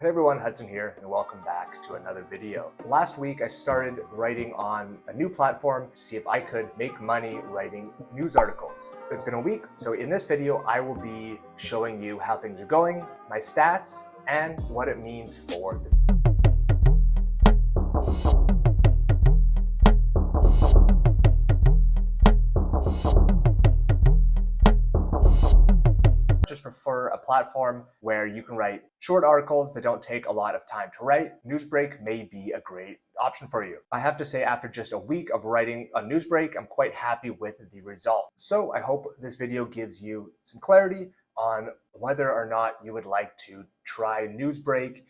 Hey everyone, Hudson here, and welcome back to another video. Last week I started writing on a new platform to see if I could make money writing news articles. It's been a week, so in this video I will be showing you how things are going, my stats, and what it means for the just prefer a platform where you can write short articles that don't take a lot of time to write. Newsbreak may be a great option for you. I have to say, after just a week of writing on Newsbreak, I'm quite happy with the result. So I hope this video gives you some clarity on whether or not you would like to try Newsbreak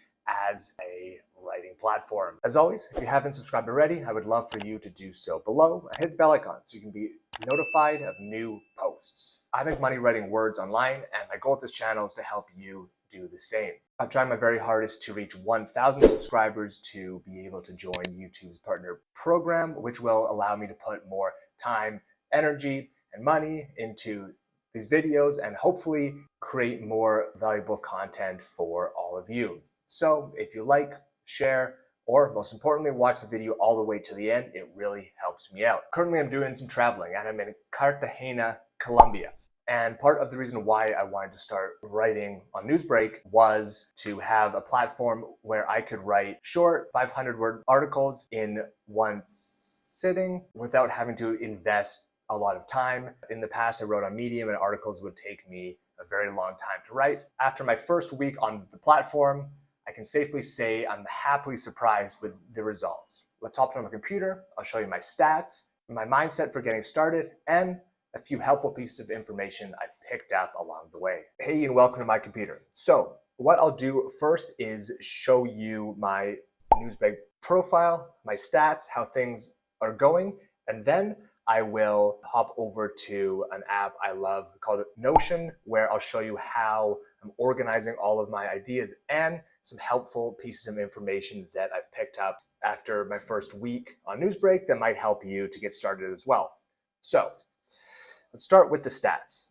as a writing platform. As always, if you haven't subscribed already, I would love for you to do so below and hit the bell icon so you can be notified of new posts. I make money writing words online, and my goal with this channel is to help you do the same. I'm trying my very hardest to reach 1,000 subscribers to be able to join YouTube's partner program, which will allow me to put more time, energy, and money into these videos and hopefully create more valuable content for all of you. So if you like, share, or most importantly, watch the video all the way to the end. It really helps me out. Currently, I'm doing some traveling and I'm in Cartagena, Colombia. And part of the reason why I wanted to start writing on Newsbreak was to have a platform where I could write short 500-word articles in one sitting without having to invest a lot of time. In the past, I wrote on Medium and articles would take me a very long time to write. After my first week on the platform, I can safely say I'm happily surprised with the results. Let's hop on my computer. I'll show you my stats, my mindset for getting started, and a few helpful pieces of information I've picked up along the way. Hey, and welcome to my computer. So what I'll do first is show you my Newsbreak profile, my stats, how things are going, and then I will hop over to an app I love called Notion, where I'll show you how I'm organizing all of my ideas and some helpful pieces of information that I've picked up after my first week on Newsbreak that might help you to get started as well. So let's start with the stats.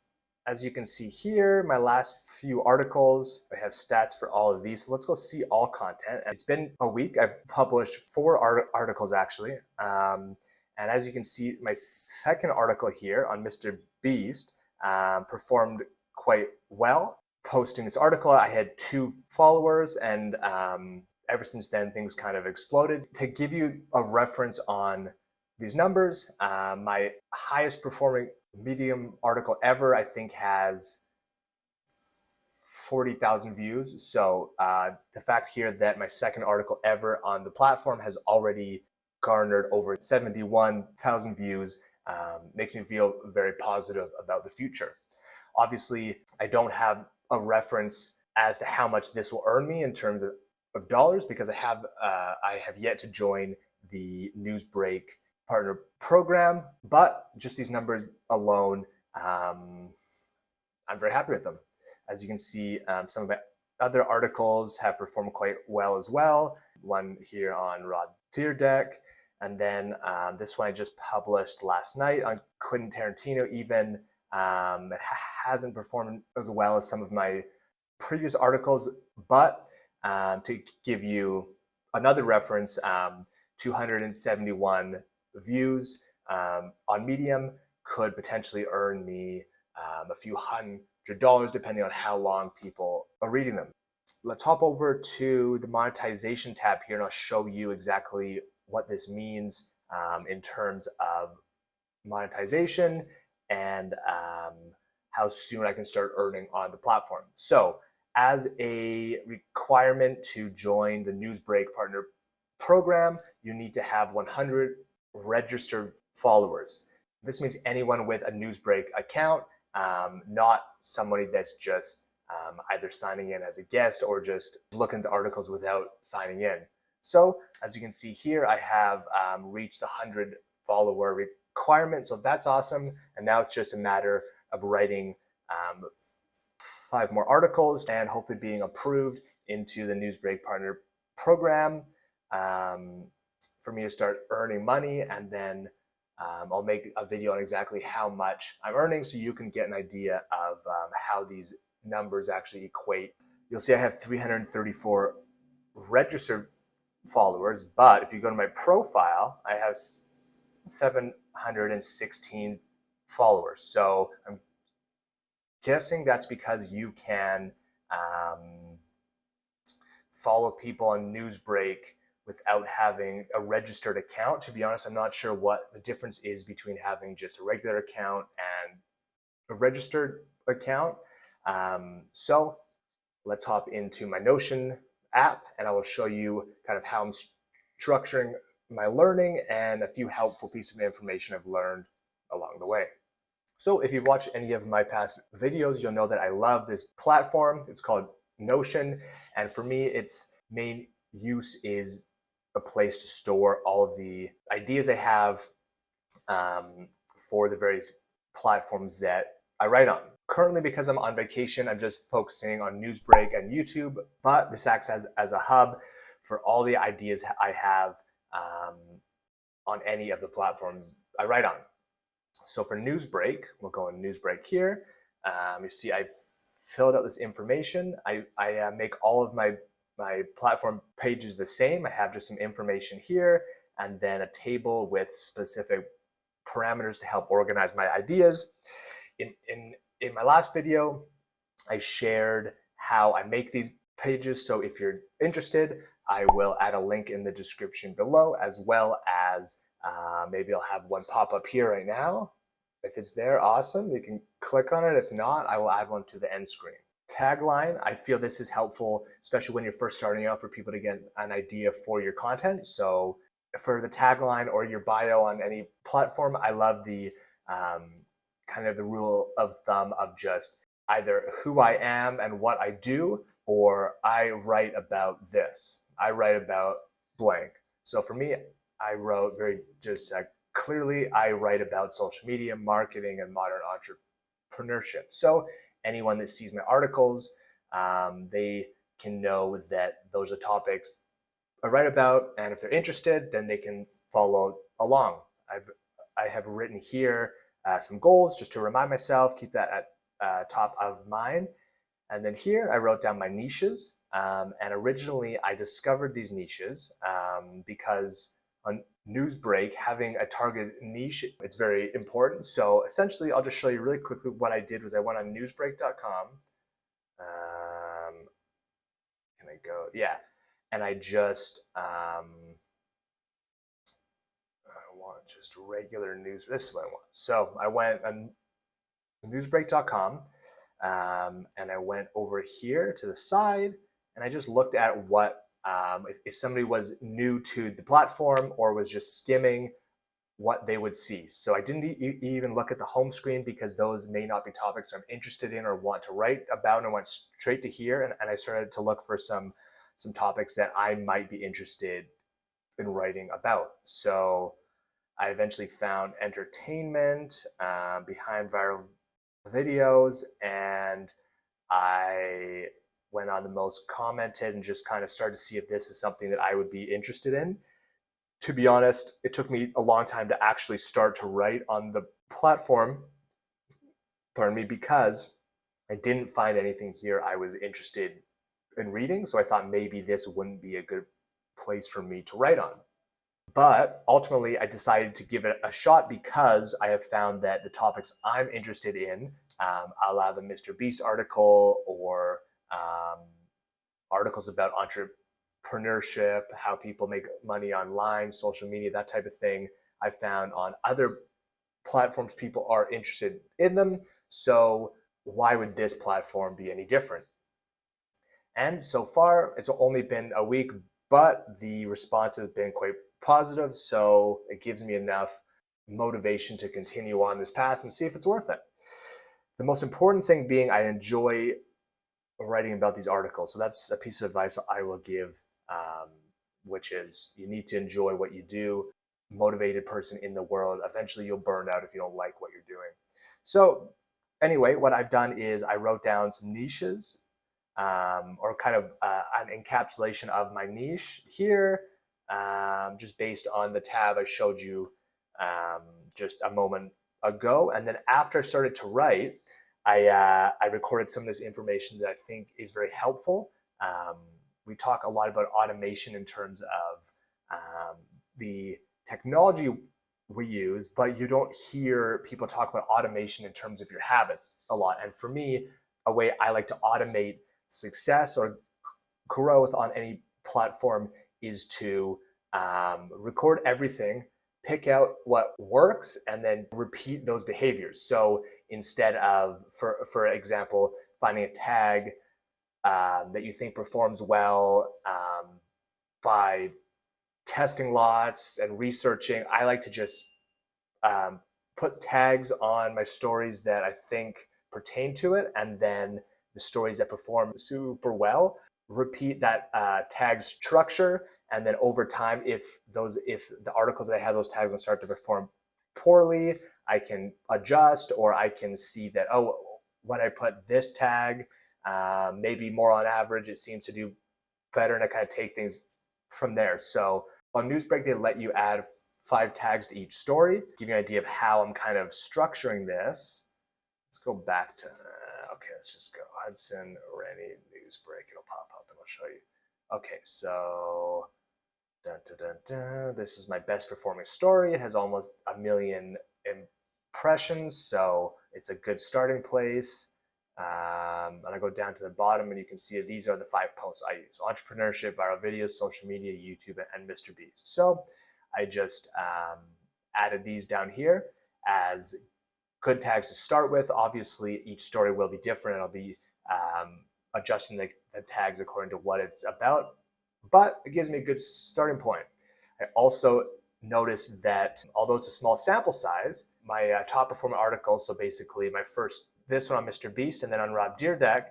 As you can see here, my last few articles, I have stats for all of these. So let's go see all content. And it's been a week. I've published 4 articles actually. And as you can see, my second article here on Mr. Beast performed quite well. Posting this article, I had 2 followers, and ever since then, things kind of exploded. To give you a reference on these numbers, my highest performing Medium article ever, I think, has 40,000 views. So the fact here that my second article ever on the platform has already garnered over 71,000 views makes me feel very positive about the future. Obviously, I don't have a reference as to how much this will earn me in terms of dollars, because I have yet to join the Newsbreak partner program, but just these numbers alone, I'm very happy with them. As you can see, some of my other articles have performed quite well as well. One here on Rod Deck, and then this one I just published last night on Quentin Tarantino. Even it hasn't performed as well as some of my previous articles, but to give you another reference, 271 views on Medium could potentially earn me a few $100 depending on how long people are reading them. Let's hop over to the monetization tab here, and I'll show you exactly what this means in terms of monetization and how soon I can start earning on the platform. So as a requirement to join the Newsbreak partner program, you need to have 100 registered followers. This means anyone with a Newsbreak account, not somebody that's just either signing in as a guest or just looking at the articles without signing in. So as you can see here, I have reached the 100 follower requirement. So that's awesome. And now it's just a matter of writing 5 more articles and hopefully being approved into the Newsbreak partner program for me to start earning money. And then I'll make a video on exactly how much I'm earning so you can get an idea of how these numbers actually equate. You'll see I have 334 registered followers, but if you go to my profile, I have 716 followers. So I'm guessing that's because you can follow people on Newsbreak without having a registered account. To be honest, I'm not sure what the difference is between having just a regular account and a registered account. So let's hop into my Notion app and I will show you kind of how I'm structuring my learning and a few helpful pieces of information I've learned along the way. So if you've watched any of my past videos, you'll know that I love this platform. It's called Notion. And for me, its main use is a place to store all of the ideas I have for the various platforms that I write on. Currently, because I'm on vacation, I'm just focusing on Newsbreak and YouTube, but this acts as a hub for all the ideas I have on any of the platforms I write on. So for Newsbreak, we'll go in Newsbreak here. You see I've filled out this information. I make all of my platform pages the same. I have just some information here and then a table with specific parameters to help organize my ideas. In my last video, I shared how I make these pages. So if you're interested, I will add a link in the description below, as well as maybe I'll have one pop up here right now. If it's there, awesome. You can click on it. If not, I will add one to the end screen. Tagline, I feel this is helpful, especially when you're first starting out, for people to get an idea for your content. So for the tagline or your bio on any platform, I love the kind of the rule of thumb of just either who I am and what I do, or I write about this. I write about blank. So for me, I wrote very just clearly, I write about social media, marketing, and modern entrepreneurship. So anyone that sees my articles, they can know that those are topics I write about, and if they're interested, then they can follow along. I have written here some goals just to remind myself, keep that at top of mind. And then here I wrote down my niches. And originally I discovered these niches because on Newsbreak, having a target niche, it's very important. So essentially, I'll just show you really quickly what I did was I went on newsbreak.com. Can I go? Yeah. And I just, I want just regular news. This is what I want. So I went on newsbreak.com and I went over here to the side and I just looked at what, if somebody was new to the platform or was just skimming, what they would see. So I didn't even look at the home screen because those may not be topics I'm interested in or want to write about, and I went straight to here and I started to look for some topics that I might be interested in writing about. So I eventually found entertainment, behind viral videos, and I went on the most commented and just kind of started to see if this is something that I would be interested in. To be honest, it took me a long time to actually start to write on the platform, because I didn't find anything here I was interested in reading. So I thought maybe this wouldn't be a good place for me to write on. But ultimately, I decided to give it a shot because I have found that the topics I'm interested in, a la the Mr. Beast article or articles about entrepreneurship, how people make money online, social media, that type of thing, I found on other platforms people are interested in them. So why would this platform be any different? And so far, it's only been a week, but the response has been quite positive. So it gives me enough motivation to continue on this path and see if it's worth it. The most important thing being I enjoy writing about these articles. So that's a piece of advice I will give, which is you need to enjoy what you do. Motivated person in the world. Eventually you'll burn out if you don't like what you're doing. So anyway, what I've done is I wrote down some niches, or kind of an encapsulation of my niche here, just based on the tab I showed you just a moment ago. And then after I started to write, I recorded some of this information that I think is very helpful. we talk a lot about automation in terms of the technology we use, but you don't hear people talk about automation in terms of your habits a lot. And for me, a way I like to automate success or growth on any platform is to record everything, pick out what works, and then repeat those behaviors. So instead of, for example, finding a tag that you think performs well by testing lots and researching, I like to just put tags on my stories that I think pertain to it, and then the stories that perform super well, repeat that tag structure. And then over time, if the articles that I have those tags on start to perform poorly, I can adjust, or I can see that, oh, when I put this tag, maybe more on average, it seems to do better, and I kind of take things from there. So on Newsbreak, they let you add 5 tags to each story. Give you an idea of how I'm kind of structuring this. Let's go back to, okay, let's just go Hudson, Rennie, Newsbreak. It'll pop up and I'll show you. Okay, so this is my best performing story. It has almost 1 million impressions, so it's a good starting place. And I go down to the bottom and you can see these are the 5 posts I use: entrepreneurship, viral videos, social media, YouTube, and Mr. Beast. So I just added these down here as good tags to start with. Obviously, each story will be different, and I'll be adjusting the tags according to what it's about, but it gives me a good starting point. I also noticed that although it's a small sample size, my top performing articles, so basically my first, this one on Mr. Beast and then on Rob Dyrdek,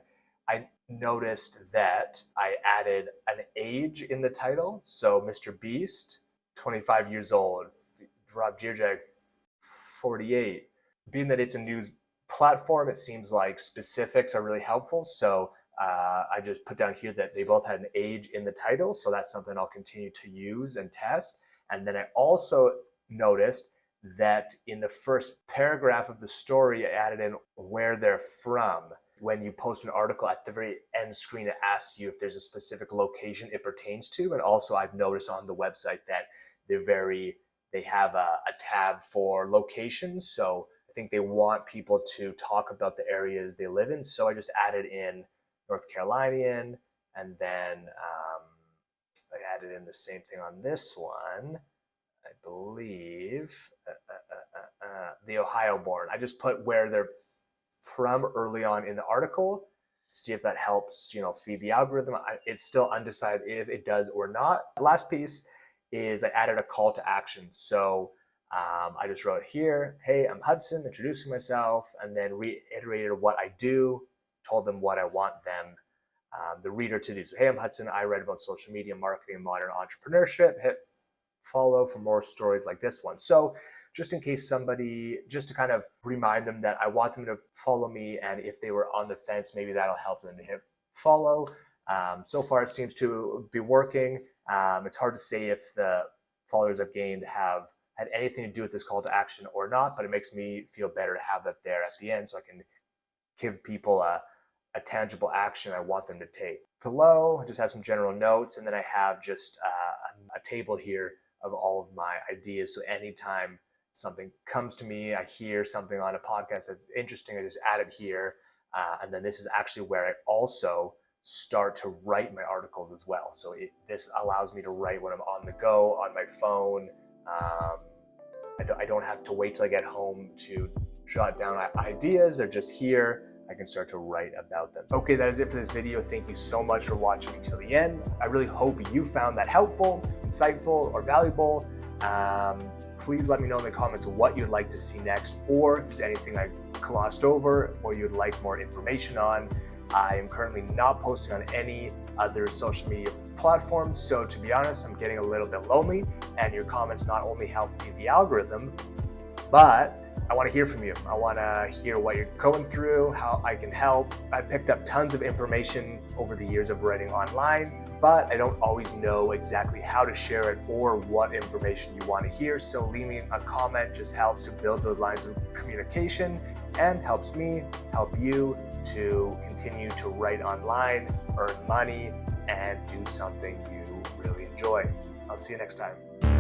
I noticed that I added an age in the title. So Mr. Beast, 25 years old, Rob Dyrdek, 48. Being that it's a news platform, it seems like specifics are really helpful. So I just put down here that they both had an age in the title. So that's something I'll continue to use and test. And then I also noticed that in the first paragraph of the story, I added in where they're from. When you post an article, at the very end screen, it asks you if there's a specific location it pertains to. And also I've noticed on the website that they have a tab for locations. So I think they want people to talk about the areas they live in. So I just added in North Carolinian, and then I added in the same thing on this one. I believe the Ohio born. I just put where they're from early on in the article, see if that helps, feed the algorithm. It's still undecided if it does or not. The last piece is I added a call to action. So I just wrote here, hey, I'm Hudson, introducing myself, and then reiterated what I do, told them what I want them, the reader, to do. So, hey, I'm Hudson. I write about social media, marketing, and modern entrepreneurship. Hit follow for more stories like this one. So just in case somebody, just to kind of remind them that I want them to follow me, and if they were on the fence, maybe that'll help them to hit follow. So far, it seems to be working. It's hard to say if the followers I've gained have had anything to do with this call to action or not, but it makes me feel better to have that there at the end so I can give people a tangible action I want them to take. Below, I just have some general notes, and then I have just a table here of all of my ideas. So anytime something comes to me, I hear something on a podcast that's interesting, I just add it here. And then this is actually where I also start to write my articles as well. So this allows me to write when I'm on the go, on my phone. I don't have to wait till I get home to jot down ideas. They're just here. I can start to write about them. Okay, that is it for this video. Thank you so much for watching until the end. I really hope you found that helpful, insightful, or valuable. Please let me know in the comments what you'd like to see next, or if there's anything I glossed over or you'd like more information on. I am currently not posting on any other social media platforms, so to be honest, I'm getting a little bit lonely, and your comments not only help feed the algorithm, but I want to hear from you. I want to hear what you're going through, how I can help. I've picked up tons of information over the years of writing online, but I don't always know exactly how to share it or what information you want to hear. So leaving a comment just helps to build those lines of communication and helps me help you to continue to write online, earn money, and do something you really enjoy. I'll see you next time.